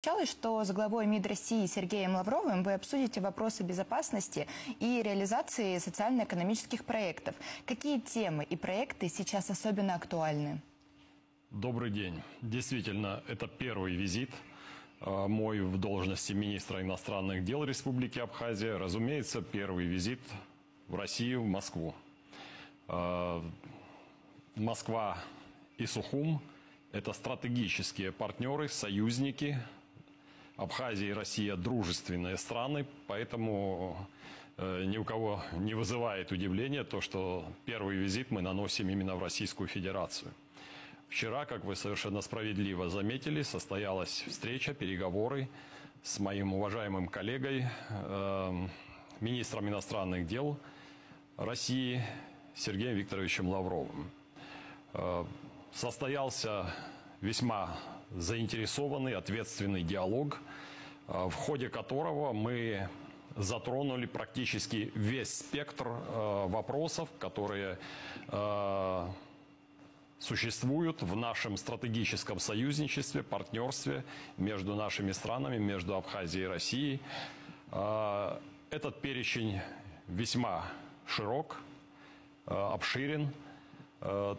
Сообщалось, что с главой МИД России Сергеем Лавровым вы обсудите вопросы безопасности и реализации социально-экономических проектов. Какие темы и проекты сейчас особенно актуальны? Добрый день. Действительно, это первый визит мой в должности министра иностранных дел Республики Абхазия. Разумеется, первый визит в Россию, в Москву. Москва и Сухум – это стратегические партнеры, союзники. Абхазия и Россия – дружественные страны, поэтому ни у кого не вызывает удивления то, что первый визит мы наносим именно в Российскую Федерацию. Вчера, как вы совершенно справедливо заметили, состоялась встреча, переговоры с моим уважаемым коллегой, министром иностранных дел России Сергеем Викторовичем Лавровым. Состоялся весьма заинтересованный, ответственный диалог, в ходе которого мы затронули практически весь спектр вопросов, которые существуют в нашем стратегическом союзничестве, партнерстве между нашими странами, между Абхазией и Россией. Этот перечень весьма широк, обширен.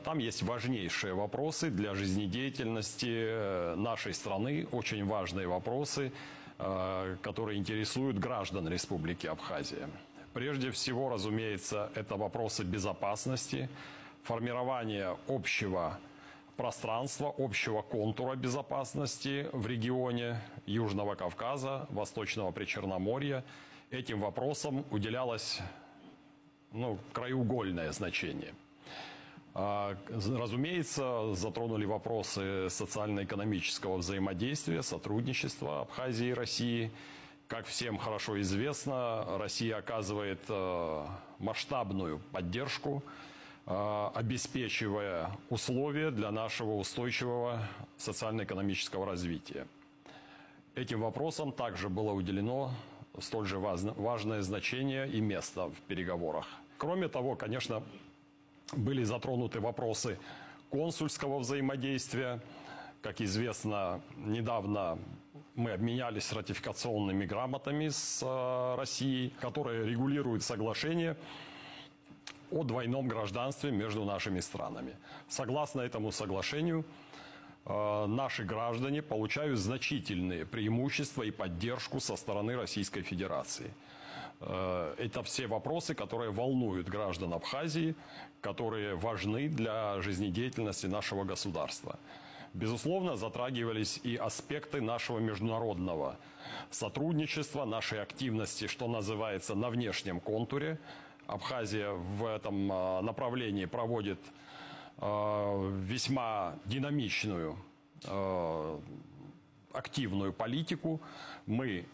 Там есть важнейшие вопросы для жизнедеятельности нашей страны, очень важные вопросы, которые интересуют граждан Республики Абхазия. Прежде всего, разумеется, это вопросы безопасности, формирования общего пространства, общего контура безопасности в регионе Южного Кавказа, Восточного Причерноморья. Этим вопросам уделялось краеугольное значение. Разумеется, затронули вопросы социально-экономического взаимодействия, сотрудничества Абхазии и России. Как всем хорошо известно, Россия оказывает масштабную поддержку, обеспечивая условия для нашего устойчивого социально-экономического развития. Этим вопросам также было уделено столь же важное значение и место в переговорах. Кроме того, конечно, были затронуты вопросы консульского взаимодействия. Как известно, недавно мы обменялись ратификационными грамотами с Россией, которые регулируют соглашение о двойном гражданстве между нашими странами. Согласно этому соглашению, наши граждане получают значительные преимущества и поддержку со стороны Российской Федерации. Это все вопросы, которые волнуют граждан Абхазии, которые важны для жизнедеятельности нашего государства. Безусловно, затрагивались и аспекты нашего международного сотрудничества, нашей активности, что называется, на внешнем контуре. Абхазия в этом направлении проводит весьма динамичную, активную политику. Мы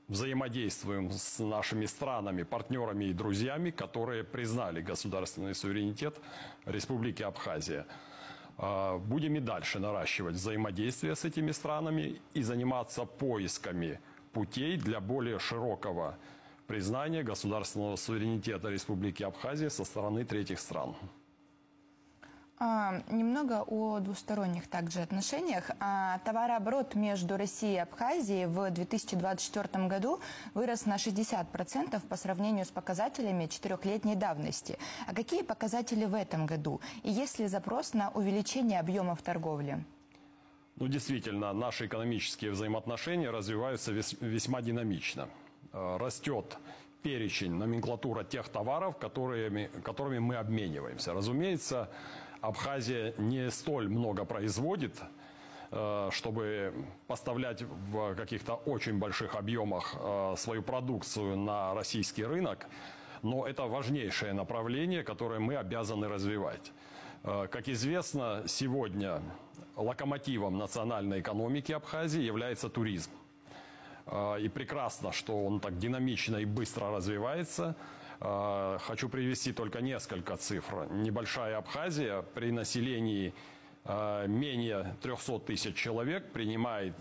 взаимодействуем с нашими странами, партнерами и друзьями, которые признали государственный суверенитет Республики Абхазия. Будем и дальше наращивать взаимодействие с этими странами и заниматься поисками путей для более широкого признания государственного суверенитета Республики Абхазия со стороны третьих стран. Немного о двусторонних также отношениях. Товарооборот между Россией и Абхазией в 2024 году вырос на 60% по сравнению с показателями четырехлетней давности. А какие показатели в этом году? И есть ли запрос на увеличение объемов торговли? Действительно, наши экономические взаимоотношения развиваются весьма динамично. Растет перечень, номенклатура тех товаров, которыми мы обмениваемся. Разумеется, Абхазия не столь много производит, чтобы поставлять в каких-то очень больших объемах свою продукцию на российский рынок, но это важнейшее направление, которое мы обязаны развивать. Как известно, сегодня локомотивом национальной экономики Абхазии является туризм. И прекрасно, что он так динамично и быстро развивается. Хочу привести только несколько цифр. Небольшая Абхазия при населении менее 300 тысяч человек принимает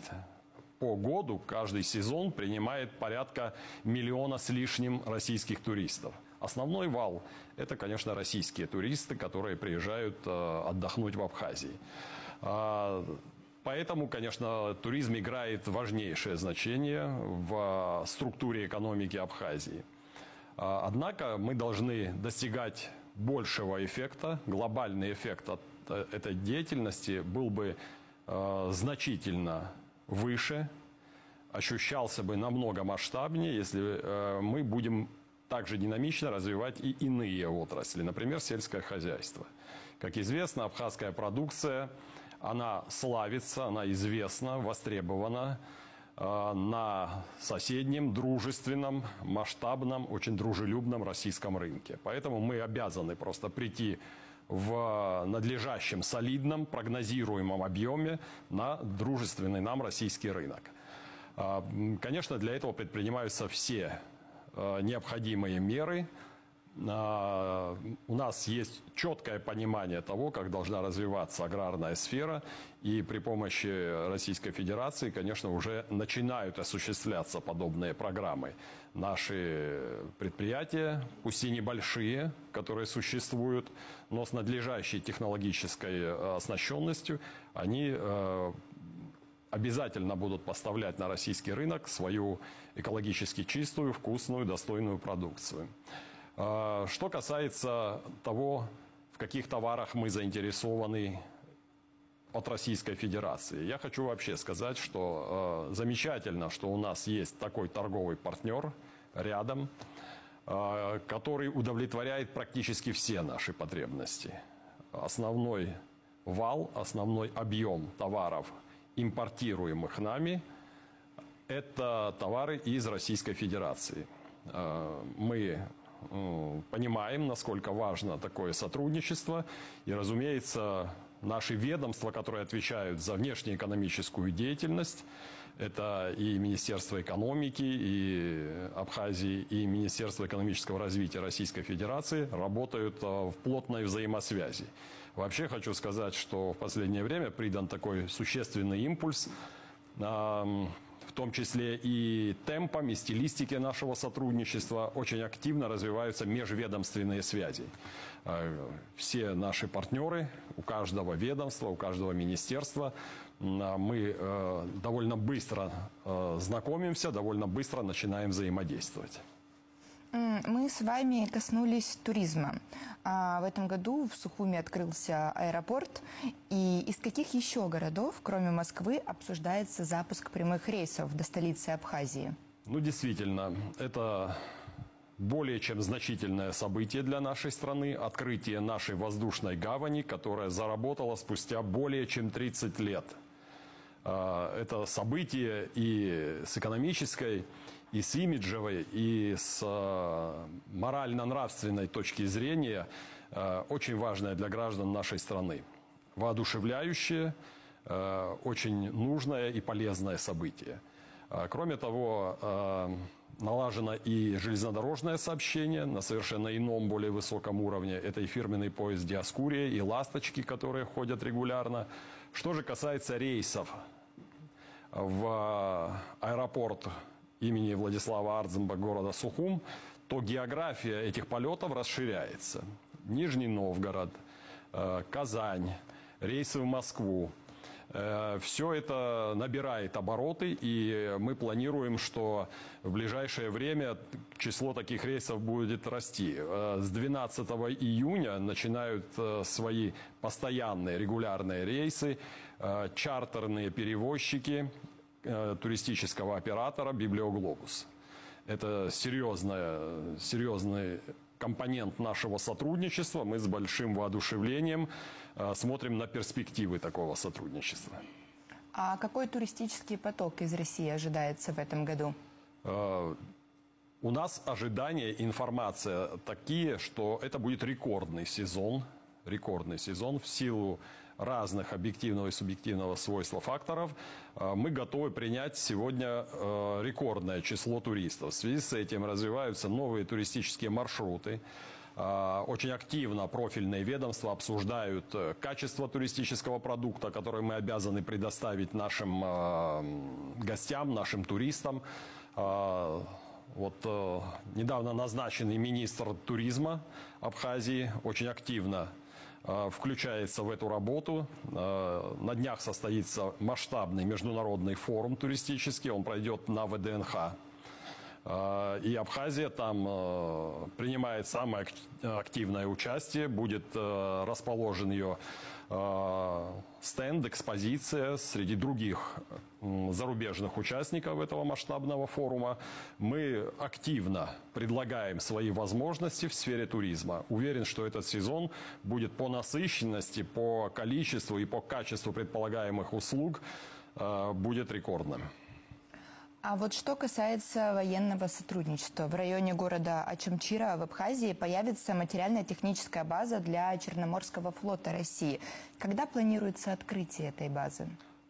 по году, каждый сезон принимает порядка 1 миллиона с лишним российских туристов. Основной вал – это, конечно, российские туристы, которые приезжают отдохнуть в Абхазии. Поэтому, конечно, туризм играет важнейшее значение в структуре экономики Абхазии. Однако мы должны достигать большего эффекта. Глобальный эффект от этой деятельности был бы значительно выше, ощущался бы намного масштабнее, если мы будем также динамично развивать и иные отрасли, например, сельское хозяйство. Как известно, абхазская продукция, она славится, она известна, востребована на соседнем, дружественном, масштабном, очень дружелюбном российском рынке. Поэтому мы обязаны просто прийти в надлежащем, солидном, прогнозируемом объеме на дружественный нам российский рынок. Конечно, для этого предпринимаются все необходимые меры. У нас есть четкое понимание того, как должна развиваться аграрная сфера, и при помощи Российской Федерации, конечно, уже начинают осуществляться подобные программы. Наши предприятия, пусть и небольшие, которые существуют, но с надлежащей технологической оснащенностью, они обязательно будут поставлять на российский рынок свою экологически чистую, вкусную, достойную продукцию. Что касается того, в каких товарах мы заинтересованы от Российской Федерации, я хочу вообще сказать, что замечательно, что у нас есть такой торговый партнер рядом, который удовлетворяет практически все наши потребности. Основной вал, основной объем товаров, импортируемых нами, это товары из Российской Федерации. Мы понимаем, насколько важно такое сотрудничество. И, разумеется, наши ведомства, которые отвечают за внешнеэкономическую деятельность, это и Министерство экономики, и Абхазии, и Министерство экономического развития Российской Федерации работают в плотной взаимосвязи. Вообще хочу сказать, что в последнее время придан такой существенный импульс, в том числе и темпом, и стилистики нашего сотрудничества. Очень активно развиваются межведомственные связи. Все наши партнеры, у каждого ведомства, у каждого министерства, мы довольно быстро знакомимся, довольно быстро начинаем взаимодействовать. Мы с вами коснулись туризма. В этом году в Сухуми открылся аэропорт. И из каких еще городов, кроме Москвы, обсуждается запуск прямых рейсов до столицы Абхазии? Ну, действительно, это более чем значительное событие для нашей страны. Открытие нашей воздушной гавани, которая заработала спустя более чем 30 лет. Это событие и с экономической, и с имиджевой, и с морально-нравственной точки зрения очень важное для граждан нашей страны. Воодушевляющее, очень нужное и полезное событие. Кроме того, налажено и железнодорожное сообщение на совершенно ином, более высоком уровне. Это и фирменный поезд «Диаскурия», и «Ласточки», которые ходят регулярно. Что же касается рейсов в аэропорт имени Владислава Ардземба города Сухум, то география этих полетов расширяется. Нижний Новгород, Казань, рейсы в Москву. Все это набирает обороты, и мы планируем, что в ближайшее время число таких рейсов будет расти. С 12 июня начинают свои постоянные регулярные рейсы чартерные перевозчики туристического оператора «Библиоглобус». Это серьезный компонент нашего сотрудничества. Мы с большим воодушевлением смотрим на перспективы такого сотрудничества. А какой туристический поток из России ожидается в этом году? У нас ожидания, информация такие, что это будет рекордный сезон в силу разных объективного и субъективного свойства факторов. Мы готовы принять сегодня рекордное число туристов. В связи с этим развиваются новые туристические маршруты. Очень активно профильные ведомства обсуждают качество туристического продукта, который мы обязаны предоставить нашим гостям, нашим туристам. Вот недавно назначенный министр туризма Абхазии очень активно включается в эту работу. На днях состоится масштабный международный форум туристический, он пройдет на ВДНХ. И Абхазия там принимает самое активное участие, будет расположен ее стенд, экспозиция среди других зарубежных участников этого масштабного форума. Мы активно предлагаем свои возможности в сфере туризма. Уверен, что этот сезон будет по насыщенности, по количеству и по качеству предполагаемых услуг будет рекордным. А вот что касается военного сотрудничества. В районе города Ачамчира в Абхазии появится материально-техническая база для Черноморского флота России. Когда планируется открытие этой базы?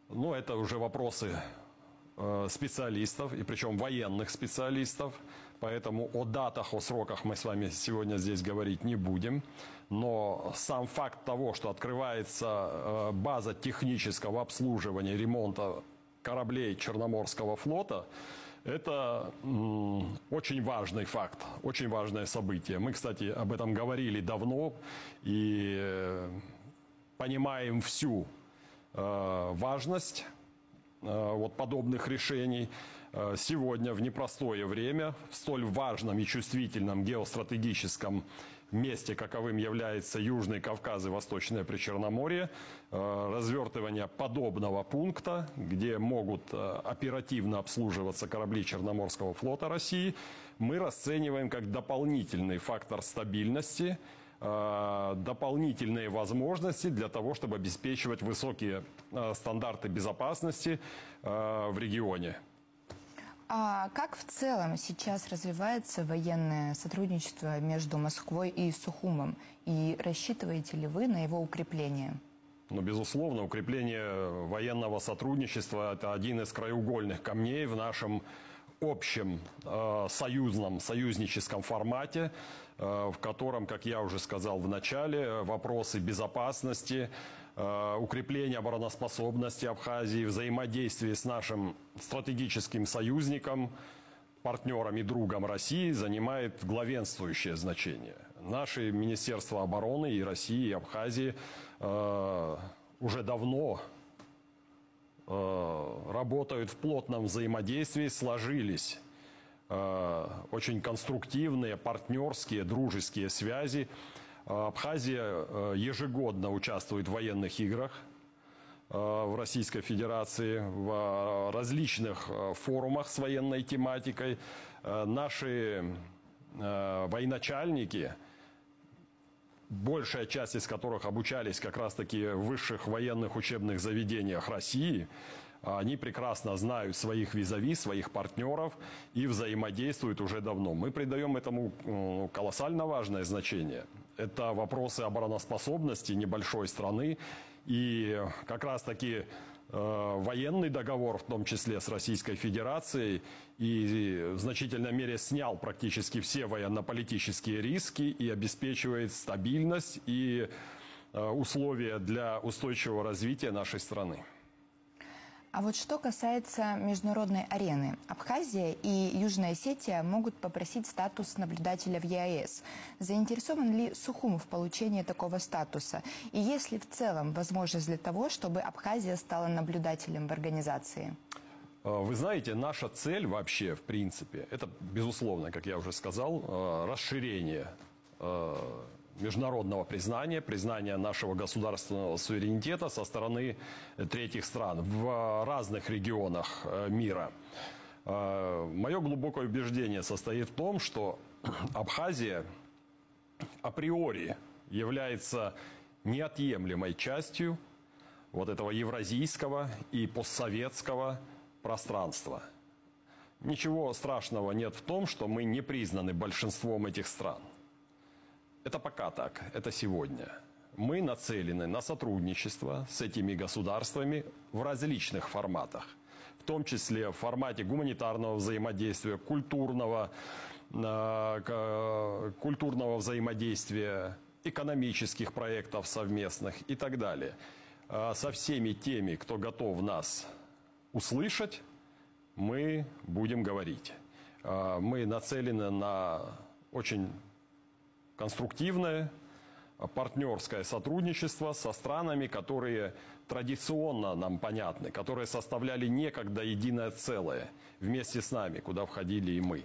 Ну, это уже вопросы специалистов, и причем военных специалистов. Поэтому о датах, о сроках мы с вами сегодня здесь говорить не будем. Но сам факт того, что открывается база технического обслуживания, ремонта кораблей Черноморского флота, это очень важный факт, очень важное событие. Мы, кстати, об этом говорили давно и понимаем всю важность вот подобных решений. Сегодня в непростое время, в столь важном и чувствительном геостратегическом месте, каковым является Южный Кавказ и Восточное Причерноморье, развертывание подобного пункта, где могут оперативно обслуживаться корабли Черноморского флота России, мы расцениваем как дополнительный фактор стабильности, дополнительные возможности для того, чтобы обеспечивать высокие стандарты безопасности в регионе. А как в целом сейчас развивается военное сотрудничество между Москвой и Сухумом? И рассчитываете ли вы на его укрепление? Ну, безусловно, укрепление военного сотрудничества – это один из краеугольных камней в нашем общем союзническом формате, в котором, как я уже сказал в начале, вопросы безопасности, укрепление обороноспособности Абхазии, взаимодействие с нашим стратегическим союзником, партнером и другом России занимает главенствующее значение. Наши Министерства обороны и России, и Абхазии уже давно работают в плотном взаимодействии, сложились очень конструктивные, партнерские, дружеские связи. Абхазия ежегодно участвует в военных играх в Российской Федерации, в различных форумах с военной тематикой. Наши военачальники, большая часть из которых обучались как раз-таки в высших военных учебных заведениях России, они прекрасно знают своих визави, своих партнеров и взаимодействуют уже давно. Мы придаем этому колоссально важное значение. Это вопросы обороноспособности небольшой страны. И как раз-таки военный договор, в том числе с Российской Федерацией, и в значительной мере снял практически все военно-политические риски и обеспечивает стабильность и условия для устойчивого развития нашей страны. А вот что касается международной арены, Абхазия и Южная Осетия могут попросить статус наблюдателя в ЕАЭС. Заинтересован ли Сухум в получении такого статуса? И есть ли в целом возможность для того, чтобы Абхазия стала наблюдателем в организации? Вы знаете, наша цель вообще, в принципе, это, безусловно, как я уже сказал, расширение международного признания нашего государственного суверенитета со стороны третьих стран в разных регионах мира. Мое глубокое убеждение состоит в том, что Абхазия априори является неотъемлемой частью вот этого евразийского и постсоветского пространства. Ничего страшного нет в том, что мы не признаны большинством этих стран. Это пока так, это сегодня. Мы нацелены на сотрудничество с этими государствами в различных форматах, в том числе в формате гуманитарного взаимодействия, культурного взаимодействия, экономических проектов совместных и так далее. Со всеми теми, кто готов нас услышать, мы будем говорить. Мы нацелены на очень конструктивное партнерское сотрудничество со странами, которые традиционно нам понятны, которые составляли некогда единое целое вместе с нами, куда входили и мы.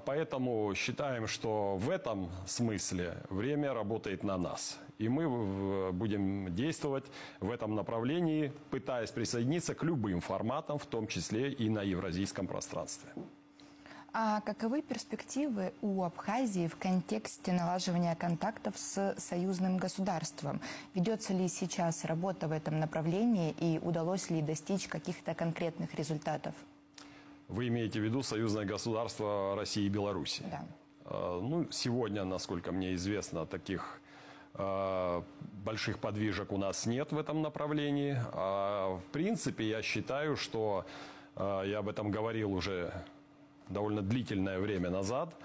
Поэтому считаем, что в этом смысле время работает на нас. И мы будем действовать в этом направлении, пытаясь присоединиться к любым форматам, в том числе и на евразийском пространстве. А каковы перспективы у Абхазии в контексте налаживания контактов с союзным государством? Ведется ли сейчас работа в этом направлении и удалось ли достичь каких-то конкретных результатов? Вы имеете в виду союзное государство России и Беларуси? Да. Ну, сегодня, насколько мне известно, таких больших подвижек у нас нет в этом направлении. В принципе, я считаю, что я об этом говорил уже довольно длительное время назад,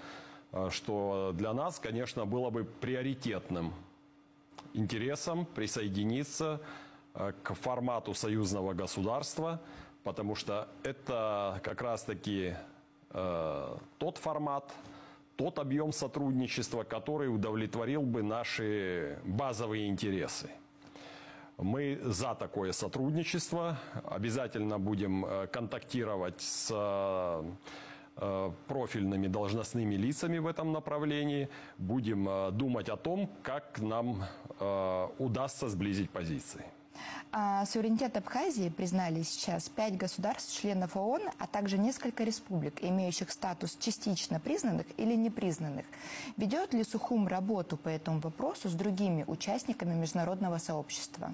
что для нас, конечно, было бы приоритетным интересом присоединиться к формату союзного государства, потому что это как раз-таки тот формат, тот объем сотрудничества, который удовлетворил бы наши базовые интересы. Мы за такое сотрудничество, обязательно будем контактировать с профильными должностными лицами в этом направлении, будем думать о том, как нам удастся сблизить позиции. Суверенитет Абхазии признали сейчас 5 государств-членов ООН, а также несколько республик, имеющих статус частично признанных или непризнанных. Ведет ли Сухум работу по этому вопросу с другими участниками международного сообщества?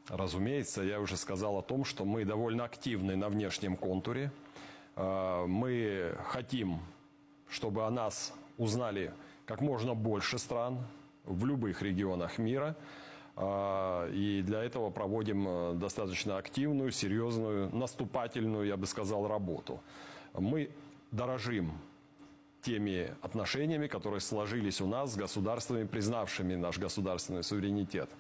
Разумеется, я уже сказал о том, что мы довольно активны на внешнем контуре. Мы хотим, чтобы о нас узнали как можно больше стран в любых регионах мира. И для этого проводим достаточно активную, серьезную, наступательную, я бы сказал, работу. Мы дорожим теми отношениями, которые сложились у нас с государствами, признавшими наш государственный суверенитет.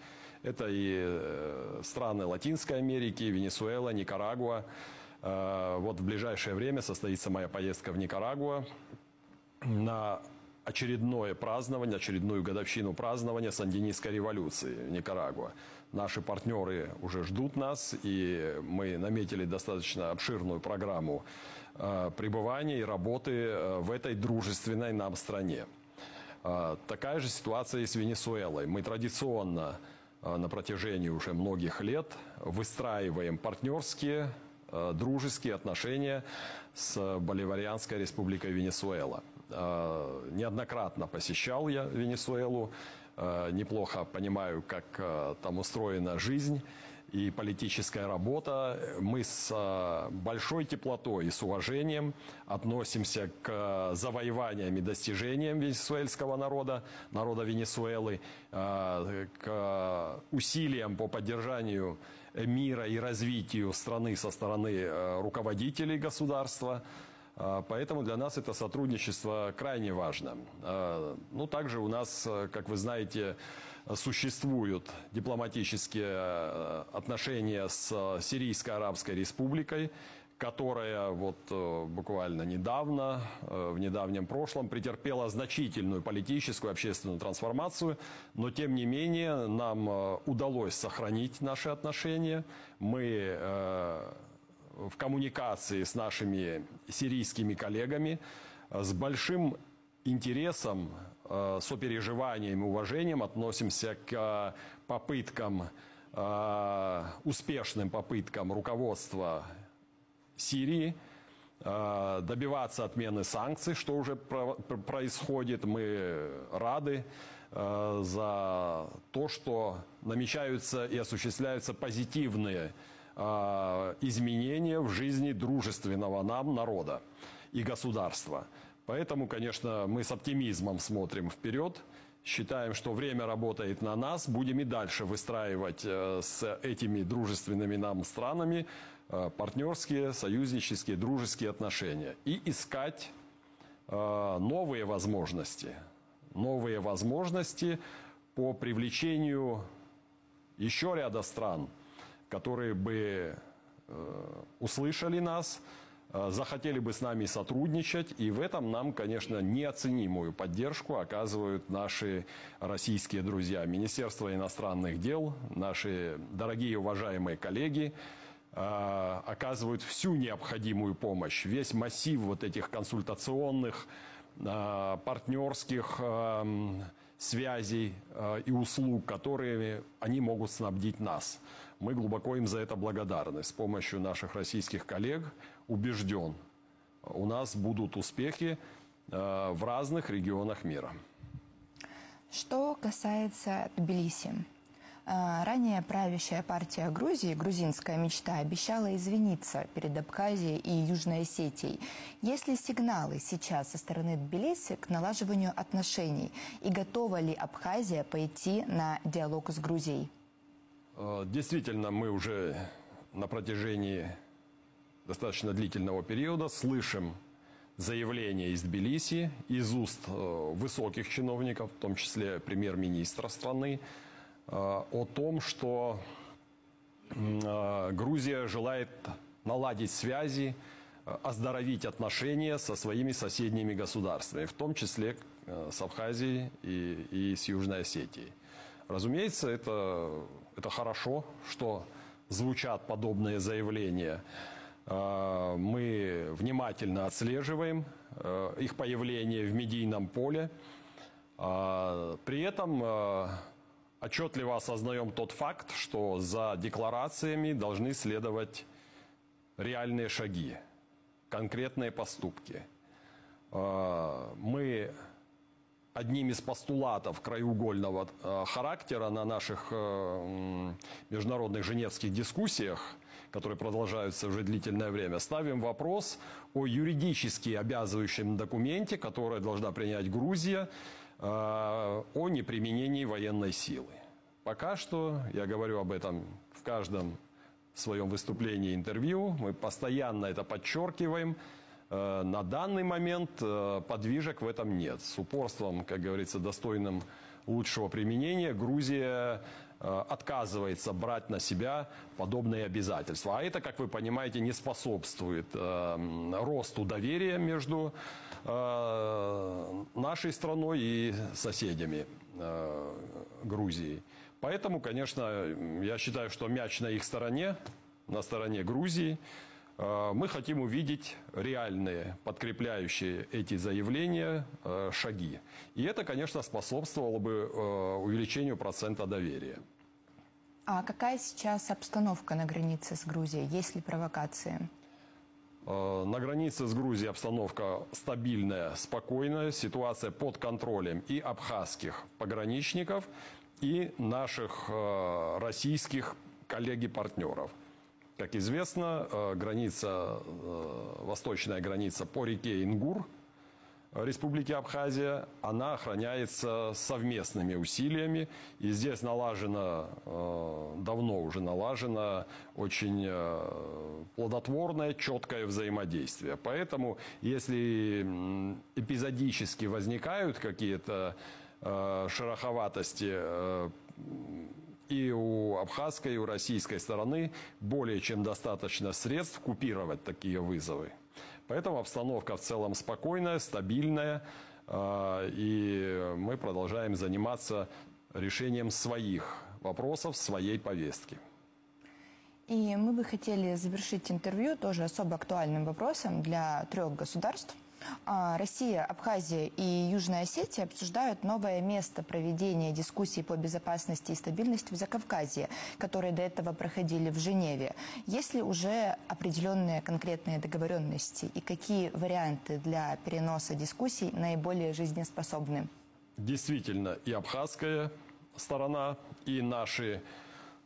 Это и страны Латинской Америки, Венесуэла, Никарагуа. Вот в ближайшее время состоится моя поездка в Никарагуа на очередное празднование, очередную годовщину празднования сандинистской революции в Никарагуа. Наши партнеры уже ждут нас, и мы наметили достаточно обширную программу пребывания и работы в этой дружественной нам стране. Такая же ситуация и с Венесуэлой. Мы традиционно на протяжении уже многих лет выстраиваем партнерские, дружеские отношения с Боливарианской республикой Венесуэла. Неоднократно посещал я Венесуэлу, неплохо понимаю, как там устроена жизнь и политическая работа. Мы с большой теплотой и с уважением относимся к завоеваниям и достижениям венесуэльского народа, народа Венесуэлы, к усилиям по поддержанию мира и развитию страны со стороны руководителей государства. Поэтому для нас это сотрудничество крайне важно. Ну, также у нас, как вы знаете, существуют дипломатические отношения с Сирийской Арабской Республикой, которая вот буквально недавно, в недавнем прошлом, претерпела значительную политическую и общественную трансформацию, но тем не менее нам удалось сохранить наши отношения. Мы в коммуникации с нашими сирийскими коллегами с большим интересом, сопереживанием и уважением относимся к попыткам, успешным попыткам руководства Сирии добиваться отмены санкций, что уже происходит. Мы рады за то, что намечаются и осуществляются позитивные изменения в жизни дружественного нам народа и государства. Поэтому, конечно, мы с оптимизмом смотрим вперед, считаем, что время работает на нас, будем и дальше выстраивать с этими дружественными нам странами партнерские, союзнические, дружеские отношения и искать новые возможности по привлечению еще ряда стран, которые бы услышали нас, захотели бы с нами сотрудничать, и в этом нам, конечно, неоценимую поддержку оказывают наши российские друзья. Министерство иностранных дел, наши дорогие и уважаемые коллеги оказывают всю необходимую помощь, весь массив вот этих консультационных, партнерских связей и услуг, которыми они могут снабдить нас. Мы глубоко им за это благодарны. С помощью наших российских коллег, убежден, у нас будут успехи в разных регионах мира. Что касается Тбилиси. Ранее правящая партия Грузии, грузинская мечта, обещала извиниться перед Абхазией и Южной Осетией. Есть ли сигналы сейчас со стороны Тбилиси к налаживанию отношений? И готова ли Абхазия пойти на диалог с Грузией? Действительно, мы уже на протяжении достаточно длительного периода слышим заявления из Тбилиси, из уст высоких чиновников, в том числе премьер-министра страны, о том, что Грузия желает наладить связи, оздоровить отношения со своими соседними государствами, в том числе с Абхазией и с Южной Осетией. Разумеется, это хорошо, что звучат подобные заявления. Мы внимательно отслеживаем их появление в медийном поле. При этом отчетливо осознаем тот факт, что за декларациями должны следовать реальные шаги, конкретные поступки. Мы одним из постулатов краеугольного характера на наших международных женевских дискуссиях, которые продолжаются уже длительное время, ставим вопрос о юридически обязывающем документе, который должна принять Грузия, о неприменении военной силы. Пока что, я говорю об этом в каждом своем выступлении, интервью, мы постоянно это подчеркиваем. На данный момент подвижек в этом нет. С упорством, как говорится, достойным лучшего применения, Грузия отказывается брать на себя подобные обязательства. А это, как вы понимаете, не способствует росту доверия между нашей страной и соседями Грузии. Поэтому, конечно, я считаю, что мяч на их стороне, на стороне Грузии. Мы хотим увидеть реальные, подкрепляющие эти заявления, шаги. И это, конечно, способствовало бы увеличению процента доверия. А какая сейчас обстановка на границе с Грузией? Есть ли провокации? На границе с Грузией обстановка стабильная, спокойная. Ситуация под контролем и абхазских пограничников, и наших российских коллег и партнеров. Как известно, восточная граница по реке Ингур Республики Абхазия, она охраняется совместными усилиями. И здесь давно уже налажено очень плодотворное, четкое взаимодействие. Поэтому, если эпизодически возникают какие-то шероховатости и у абхазской, и у российской стороны, более чем достаточно средств купировать такие вызовы. Поэтому обстановка в целом спокойная, стабильная, и мы продолжаем заниматься решением своих вопросов, своей повестки. И мы бы хотели завершить интервью тоже особо актуальным вопросом для 3 государств. Россия, Абхазия и Южная Осетия обсуждают новое место проведения дискуссий по безопасности и стабильности в Закавказье, которые до этого проходили в Женеве. Есть ли уже определенные конкретные договоренности и какие варианты для переноса дискуссий наиболее жизнеспособны? Действительно, и абхазская сторона, и наши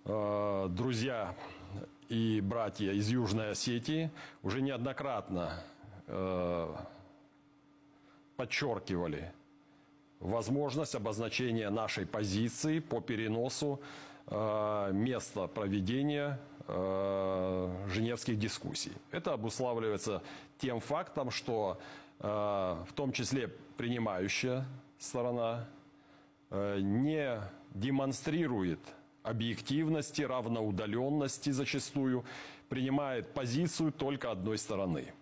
друзья и братья из Южной Осетии уже неоднократно подчеркивали возможность обозначения нашей позиции по переносу места проведения женевских дискуссий. Это обуславливается тем фактом, что в том числе принимающая сторона не демонстрирует объективности, равноудаленности зачастую, принимает позицию только одной стороны.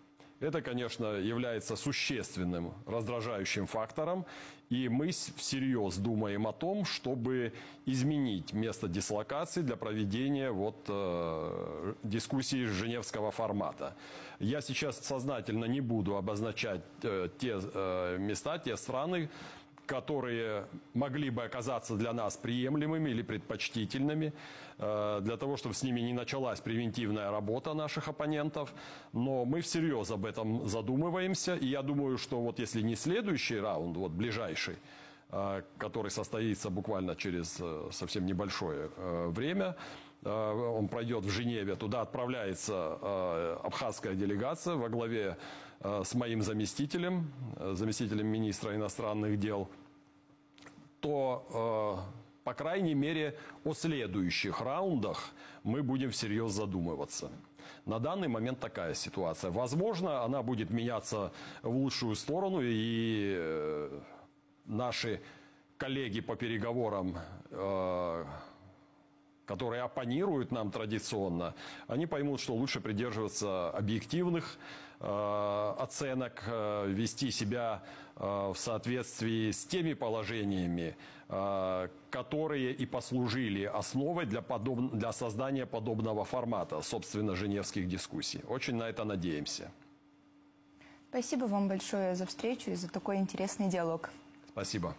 Это, конечно, является существенным раздражающим фактором, и мы всерьез думаем о том, чтобы изменить место дислокации для проведения дискуссий женевского формата. Я сейчас сознательно не буду обозначать те места, те страны, которые могли бы оказаться для нас приемлемыми или предпочтительными, для того, чтобы с ними не началась превентивная работа наших оппонентов. Но мы всерьез об этом задумываемся, и я думаю, что вот если не следующий раунд, вот ближайший, который состоится буквально через совсем небольшое время, он пройдет в Женеве, туда отправляется абхазская делегация во главе с моим заместителем министра иностранных дел, то, по крайней мере, о следующих раундах мы будем всерьез задумываться. На данный момент такая ситуация. Возможно, она будет меняться в лучшую сторону, и наши коллеги по переговорам, которые оппонируют нам традиционно, они поймут, что лучше придерживаться объективных оценок, вести себя в соответствии с теми положениями, которые и послужили основой для создания подобного формата, собственно, женевских дискуссий. Очень на это надеемся. Спасибо вам большое за встречу и за такой интересный диалог. Спасибо.